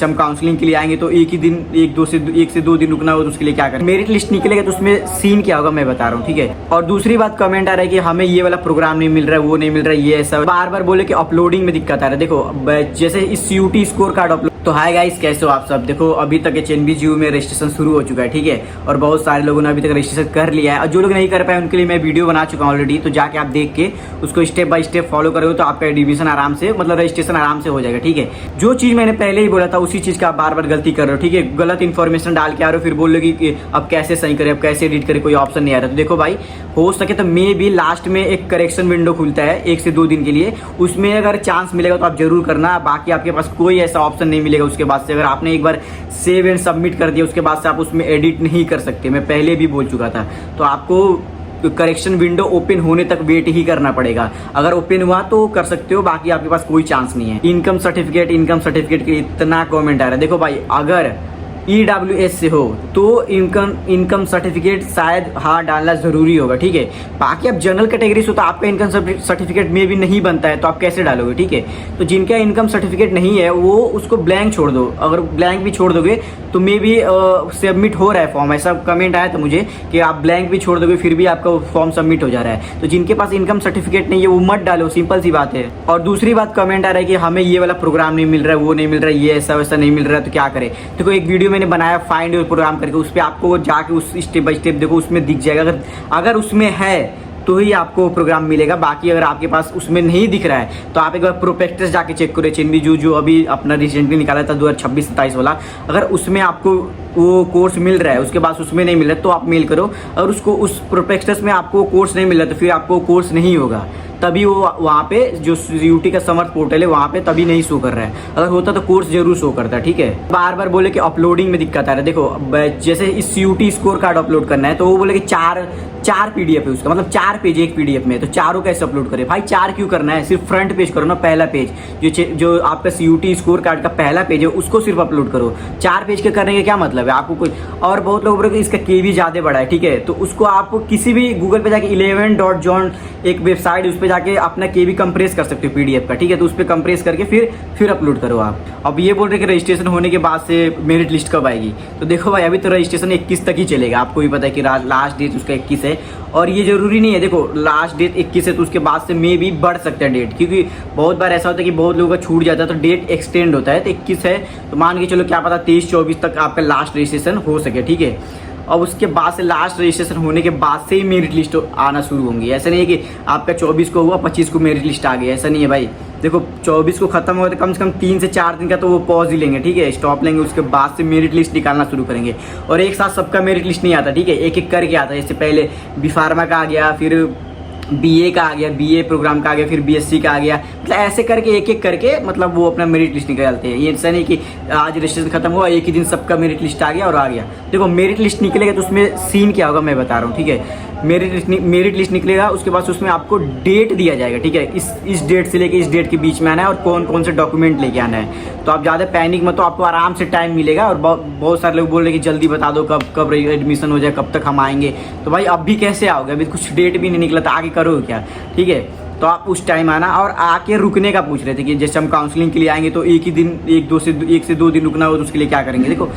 हम काउंसलिंग के लिए आएंगे तो एक ही दिन एक से दो दिन रुकना हो तो उसके लिए क्या करें। मेरिट लिस्ट निकलेगा तो उसमें सीन क्या होगा मैं बता रहा हूँ, ठीक है। और दूसरी बात कमेंट आ रहा है कि हमें ये वाला प्रोग्राम नहीं मिल रहा है, वो नहीं मिल रहा है, ये ऐसा बार बार बोले कि अपलोडिंग में दिक्कत आ रहा है। देखो जैसे इस CUT स्कोर कार्ड अपलोड, तो हाय गाइस कैसे हो आप सब। देखो अभी तक HNB-GU में रजिस्ट्रेशन शुरू हो चुका है, ठीक है। और बहुत सारे लोगों ने अभी तक रजिस्ट्रेशन कर लिया है और जो लोग नहीं कर पाए उनके लिए मैं वीडियो बना चुका हूँ ऑलरेडी, तो जाके आप देख के उसको स्टेप बाय स्टेप फॉलो करोगे तो आपका एडमिशन आराम से मतलब रजिस्ट्रेशन आराम से हो जाएगा, ठीक है। जो चीज़ मैंने पहले ही बोला था उसी चीज़ का आप बार बार गलती कर रहे हो, ठीक है। गलत इन्फॉर्मेशन डाल के आ रहे हो, फिर बोल रहे कि अब कैसे सही करें, अब कैसे एडिट करें, कोई ऑप्शन नहीं आ रहा। तो देखो भाई, हो सके तो मे भी लास्ट में एक करेक्शन विंडो खुलता है 1 से 2 दिन के लिए, उसमें अगर चांस मिलेगा तो आप जरूर करना। बाकी आपके पास कोई ऐसा ऑप्शन नहीं मिलेगा उसके बाद से। अगर आपने एक बार सेव एंड सबमिट कर दिया उसके बाद से आप उसमें एडिट नहीं कर सकते, मैं पहले भी बोल चुका था। तो आपको करेक्शन विंडो ओपन होने तक वेट ही करना पड़ेगा। अगर ओपन हुआ तो कर सकते हो, बाकी आपके पास कोई चांस नहीं है। इनकम सर्टिफिकेट के इतना कमेंट आ रहा है। देखो भाई, अगर EWS से हो तो इनकम सर्टिफिकेट शायद हाँ डालना जरूरी होगा, ठीक है। बाकी आप जनरल कैटेगरी से हो तो आपका इनकम सर्टिफिकेट में भी नहीं बनता है, तो आप कैसे डालोगे, ठीक है। तो जिनका इनकम सर्टिफिकेट नहीं है वो उसको ब्लैंक छोड़ दो। अगर ब्लैंक भी छोड़ दोगे तो मे भी सबमिट हो रहा है फॉर्म, ऐसा कमेंट आया था मुझे कि आप ब्लैंक भी छोड़ दोगे फिर भी आपका फॉर्म सबमिट हो जा रहा है। तो जिनके पास इनकम सर्टिफिकेट नहीं है वो मत डालो, सिंपल सी बात है। और दूसरी बात कमेंट आ रहा है कि हमें ये वाला प्रोग्राम नहीं मिल रहा है, वो नहीं मिल रहा है, ये ऐसा वैसा नहीं मिल रहा है, तो क्या करें। देखो एक वीडियो मैंने बनाया फाइंड योर प्रोग्राम करके, उस पर आपको जाके उस स्टेप बाय स्टेप देखो, उसमें दिख जाएगा। अगर उसमें है तो ही आपको प्रोग्राम मिलेगा। बाकी अगर आपके पास उसमें नहीं दिख रहा है तो आप एक बार प्रोस्पेक्टस जाके चेक करो। HNB-GU जो अभी अपना रिसेंटली निकाला था 2026-27 वाला, अगर उसमें आपको वो कोर्स मिल रहा है उसके बाद उसमें नहीं मिल रहा है तो आप मेल करो। और उसको उस प्रोस्पेक्टस में आपको कोर्स नहीं मिल रहा तो फिर आपको कोर्स नहीं होगा, तभी वो वहाँ पे जो CUT का समर्थ पोर्टल है वहाँ पे तभी नहीं शो कर रहा है। अगर होता तो कोर्स जरूर शो करता, ठीक है। बार बार बोले कि अपलोडिंग में दिक्कत आ रहा है। देखो जैसे इस CUT स्कोर कार्ड अपलोड करना है तो वो बोले कि चार PDF है उसका, मतलब 4 पेज एक PDF में, तो चारों कैसे अपलोड करें भाई। 4 क्यों करना है, सिर्फ फ्रंट पेज करो ना, पहला पेज जो आपका CUT स्कोर कार्ड का पहला पेज है उसको सिर्फ अपलोड करो। 4 पेज के करने का क्या मतलब है आपको कोई। और बहुत लोग बोल रहे इसका KB ज़्यादा बड़ा है, ठीक है। तो उसको आप किसी भी गूगल पे जाके 11.john एक वेबसाइट, उस पर जाके अपना KB कंप्रेस कर सकते हो PDF का, ठीक है। तो उस पर कंप्रेस करके फिर अपलोड करो आप। अब ये बोल रहे कि रजिस्ट्रेशन होने के बाद से मेरिट लिस्ट कब आएगी। तो देखो भाई, अभी तो रजिस्ट्रेशन 21 तक ही चलेगा। आपको भी पता है कि लास्ट डेट उसका 21 है। और ये जरूरी नहीं है, देखो लास्ट डेट 21 है तो उसके बाद से मे भी बढ़ सकता है डेट, क्योंकि बहुत बार ऐसा होता है कि बहुत लोगों का छूट जाता है तो डेट एक्सटेंड होता है। तो 21 है तो मान के चलो क्या पता 23-24 तक आपका लास्ट रजिस्ट्रेशन हो सके, ठीक है। अब उसके बाद से लास्ट रजिस्ट्रेशन होने के बाद से ही मेरिट लिस्ट आना शुरू होंगी। ऐसा नहीं है कि आपका 24 को हुआ 25 को मेरिट लिस्ट आ गई, ऐसा नहीं है भाई। देखो 24 को खत्म हुआ तो कम से कम 3 से 4 दिन का तो वो पॉज ही लेंगे, ठीक है, स्टॉप लेंगे। उसके बाद से मेरिट लिस्ट निकालना शुरू करेंगे। और एक साथ सबका मेरिट लिस्ट नहीं आता, ठीक है, एक एक करके आता है। जैसे पहले B.Pharma का आ गया, फिर BA का आ गया, BA प्रोग्राम का आ गया, फिर BSc का आ गया, मतलब ऐसे करके एक एक करके मतलब वो अपना मेरिट लिस्ट निकालते हैं। ये ऐसा नहीं कि आज रजिस्ट्रेशन खत्म हुआ एक ही दिन सबका मेरिट लिस्ट आ गया और आ गया। देखो मेरिट लिस्ट निकलेगा तो उसमें सीन क्या होगा मैं बता रहा हूँ, ठीक है। मेरिट लिस्ट निकलेगा उसके बाद उसमें आपको डेट दिया जाएगा, ठीक है। इस डेट से लेके इस डेट के बीच में आना है और कौन कौन से डॉक्यूमेंट लेके आना है। तो आप ज़्यादा पैनिक मत हो, आपको आराम से टाइम मिलेगा। और बहुत सारे लोग बोल रहे हैं कि जल्दी बता दो कब एडमिशन हो जाए, कब तक हम आएंगे। तो भाई अब भी कैसे आओगे, अभी कुछ डेट भी नहीं निकला तो आगे करोगे क्या, ठीक है। तो आप उस टाइम आना। और आके रुकने का पूछ रहे थे कि जैसे हम काउंसलिंग के लिए आएंगे तो एक ही दिन एक से दो दिन रुकना हो तो उसके लिए क्या करेंगे। देखो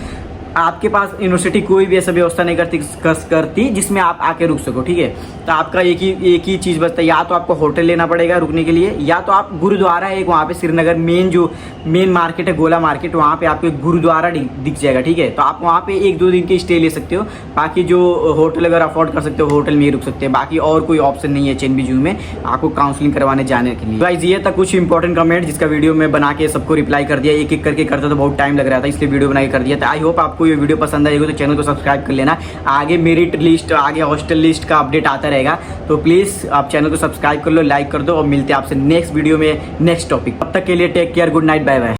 आपके पास यूनिवर्सिटी कोई भी ऐसा व्यवस्था नहीं करती जिसमें आप आके रुक सको, ठीक है। तो आपका एक ही चीज़ बचता है, या तो आपको होटल लेना पड़ेगा रुकने के लिए, या तो आप गुरुद्वारा है एक वहाँ पे श्रीनगर मेन मार्केट है, गोला मार्केट, वहाँ पे आपको एक गुरुद्वारा दिख जाएगा, ठीक है। तो आप वहाँ पे 1-2 दिन की स्टे ले सकते हो। बाकी जो होटल अगर अफोर्ड कर सकते हो होटल में ही रुक सकते हैं। बाकी और कोई ऑप्शन नहीं है HNB-GU में आपको काउंसलिंग करवाने जाने के लिए। गाइस ये था कुछ इंपॉर्टेंट कमेंट जिसका वीडियो में बना के सबको रिप्लाई कर दिया। एक एक करके करता तो बहुत टाइम लग रहा था, इसलिए वीडियो बना के कर दिया था। आई होप आपको ये वीडियो पसंद आएगी तो चैनल को सब्सक्राइब कर लेना। आगे मेरिट लिस्ट, आगे हॉस्टल लिस्ट का अपडेट आता रहेगा, तो प्लीज़ आप चैनल को सब्सक्राइब कर लो, लाइक कर दो। और मिलते हैं आपसे नेक्स्ट वीडियो में नेक्स्ट टॉपिक। तब तक के लिए take care, good night, bye bye.